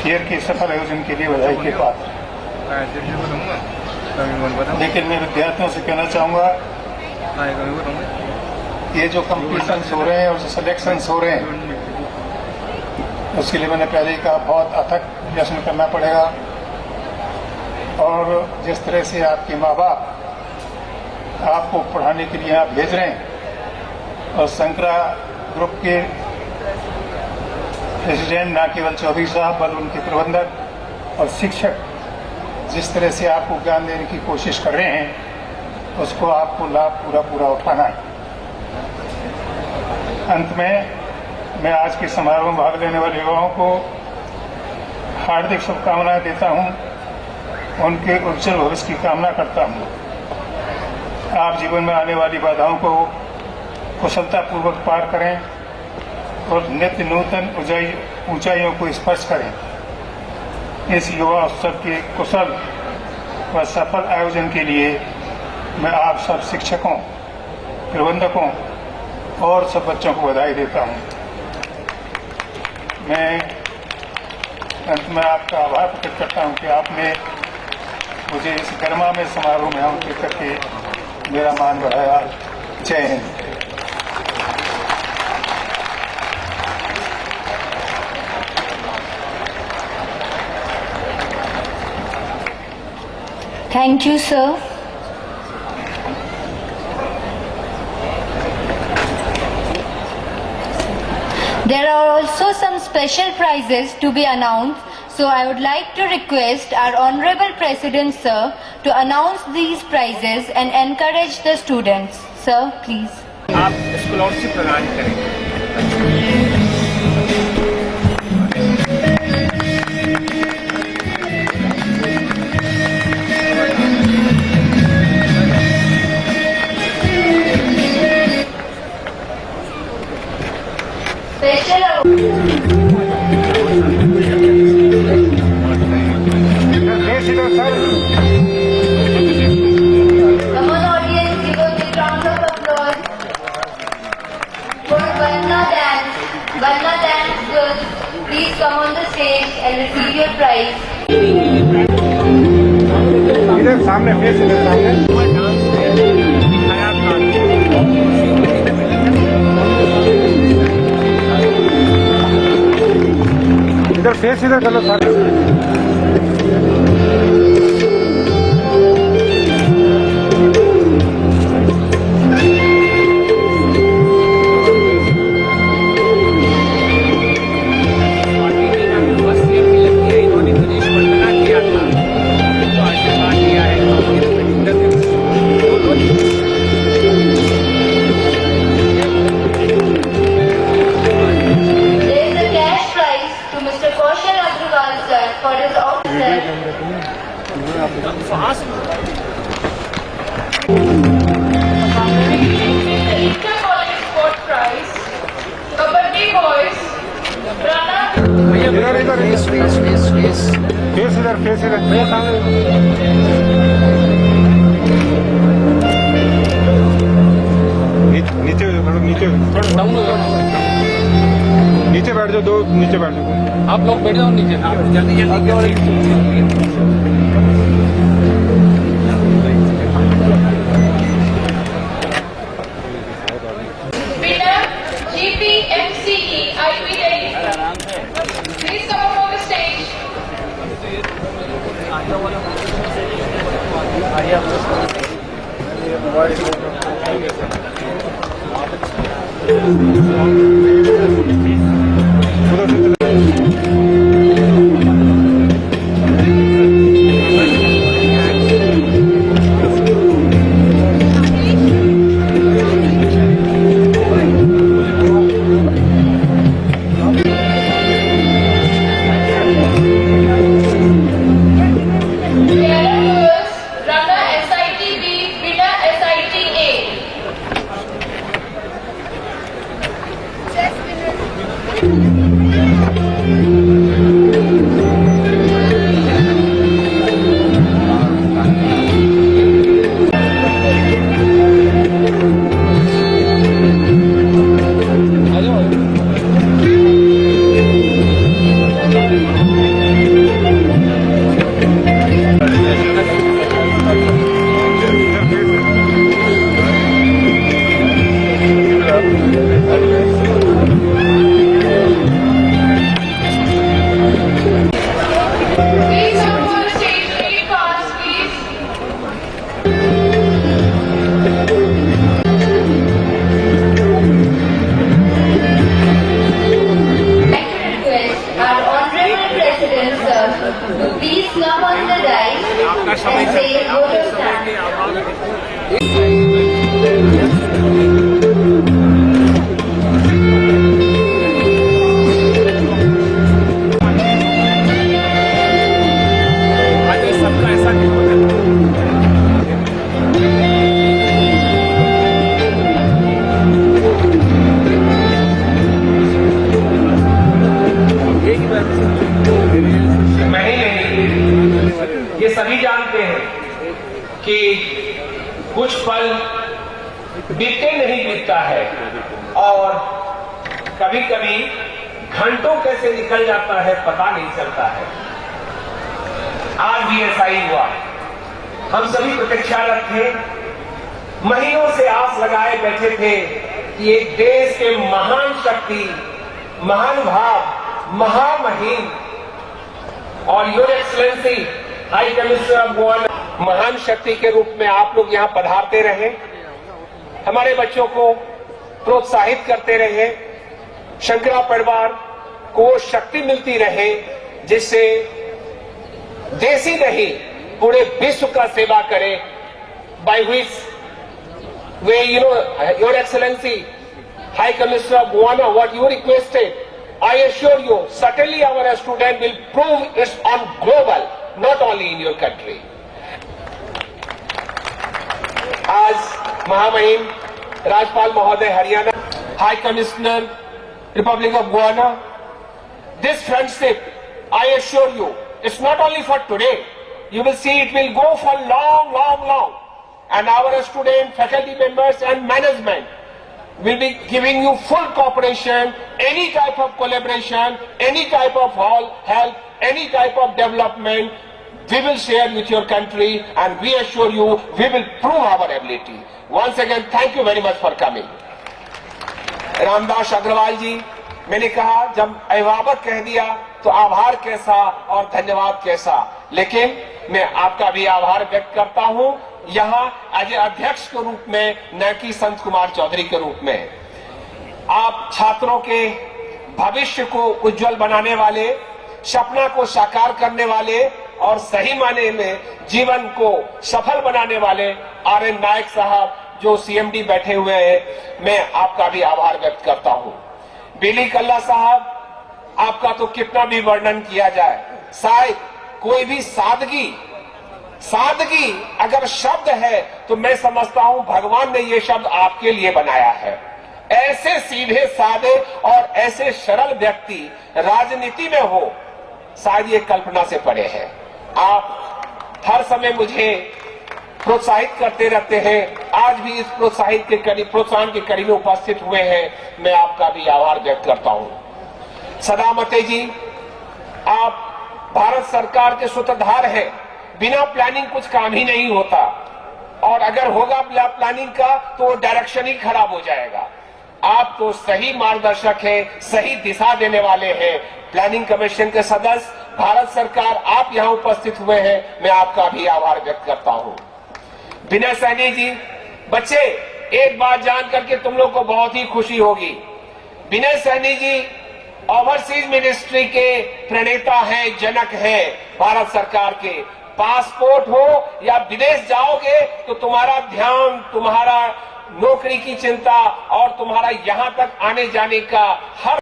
Fair के सफल आयोजन के लिए बधाई के पात्र। लेकिन मैं विद्यार्थियों से कहना चाहूँगा, ये जो कॉम्पिटिशन्स हो रहे हैं और जो सिलेक्शंस हो रहे हैं, उसके लिए मैंने पहले ही कहा बहुत अथक प्रयत्न करना पड़ेगा। और जिस तरह से आपके माँ बाप आपको पढ़ाने के लिए यहाँ भेज रहे हैं और शंकरा ग्रुप के प्रेसिडेंट ना केवल चौधरी साहब बल्कि उनके प्रबंधक और शिक्षक जिस तरह से आपको ज्ञान देने की कोशिश कर रहे हैं, उसको आपको लाभ पूरा उठाना है। अंत में मैं आज के समारोह में भाग लेने वाले युवाओं को हार्दिक शुभकामनाएं देता हूं, उनके उज्जवल भविष्य की कामना करता हूं। आप जीवन में आने वाली बाधाओं को कुशलतापूर्वक पार करें और नित्य नूतन ऊंचाइयों को स्पर्श करें। इस युवा उत्सव के कुशल व सफल आयोजन के लिए मैं आप सब शिक्षकों, प्रबंधकों और सब बच्चों को बधाई देता हूं। मैं अंत में आपका आभार प्रकट करता हूं कि आपने मुझे इस गर्मा में समारोह में आमंत्रित करके मेरा मान बढ़ाया। जय Hind. Thank you, sir. There are also some special prizes to be announced, so I would like to request our Honorable President, sir, to announce these prizes and encourage the students. Sir, please. आप scholarship प्रदान करेंगे। Come on, audience, give a big round of applause for Vanna Dance. Vanna Dance girls, please come on the stage and receive your prize. इधर सामने, face इधर सामने। इधर face इधर कर लो सारे। फेस इधर भैया सामने। नीचे नीचे बैठ जाओ, दो नीचे बैठ जाओ। आप लोग बैठ जाओ नीचे, जल्दी जल्दी। our Honorable President, sir, to please come on the dais आपका समय and say vote of thanks. आज सबका ऐसा नहीं होता। मैं ही नहीं, ये सभी जानते हैं कि कुछ पल बीतते नहीं बीतता है और कभी कभी घंटों कैसे निकल जाता है पता नहीं चलता है। आज भी ऐसा ही हुआ। हम सभी प्रतीक्षारत थे, महीनों से आस लगाए बैठे थे कि एक देश के महान शक्ति, महान भाव, महामहिम और your excellency high commissioner of Goa महान शक्ति के रूप में आप लोग यहां पधारते रहे, हमारे बच्चों को प्रोत्साहित करते रहे, शंकरा परिवार को वो शक्ति मिलती रहे जिससे देश ही नहीं पूरे विश्व का सेवा करे। By which way your excellency high commissioner of Goa what you requested, I assure you, certainly our student will prove it's on global, not only in your country. आज महामहिम राज्यपाल महोदय Haryana, high commissioner Republic of Goa, this friendship, I assure you, it's not only for today. You will see it will go for long, long, long. And our student, faculty members and management will be giving you full cooperation, any type of collaboration, any type of help, any type of development, we will share with your country and we assure you we will prove our ability. Once again, thank you very much for coming. Ramdas Agarwal ji, मैंने कहा जब अभिभावक कह दिया तो आभार कैसा और धन्यवाद कैसा, लेकिन मैं आपका भी आभार व्यक्त करता हूं यहाँ एज अध्यक्ष के रूप में, न कि संत कुमार चौधरी के रूप में। आप छात्रों के भविष्य को उज्जवल बनाने वाले, सपना को साकार करने वाले और सही माने में जीवन को सफल बनाने वाले आर.एन. नायक साहब जो सीएमडी बैठे हुए हैं, मैं आपका भी आभार व्यक्त करता हूं। बिली कल्ला साहब, आपका तो कितना भी वर्णन किया जाए, शायद कोई भी सादगी अगर शब्द है तो मैं समझता हूं भगवान ने ये शब्द आपके लिए बनाया है। ऐसे सीधे साधे और ऐसे सरल व्यक्ति राजनीति में हो, शायद ये कल्पना से परे है। आप हर समय मुझे प्रोत्साहित करते रहते हैं, आज भी इस प्रोत्साहन के करीब में उपस्थित हुए हैं, मैं आपका भी आभार व्यक्त करता हूं। सदामते जी, आप भारत सरकार के सूत्रधार हैं, बिना प्लानिंग कुछ काम ही नहीं होता और अगर होगा प्लानिंग का तो डायरेक्शन ही खराब हो जाएगा। आप तो सही मार्गदर्शक हैं, सही दिशा देने वाले हैं। प्लानिंग कमीशन के सदस्य, भारत सरकार, आप यहां उपस्थित हुए हैं, मैं आपका भी आभार व्यक्त करता हूं। विनय सैनी जी, बच्चे एक बात जान करके तुम लोग को बहुत ही खुशी होगी, विनय सैनी जी ओवरसीज मिनिस्ट्री के प्रणेता हैं, जनक हैं भारत सरकार के। पासपोर्ट हो या विदेश जाओगे तो तुम्हारा ध्यान, तुम्हारा नौकरी की चिंता और तुम्हारा यहां तक आने जाने का हर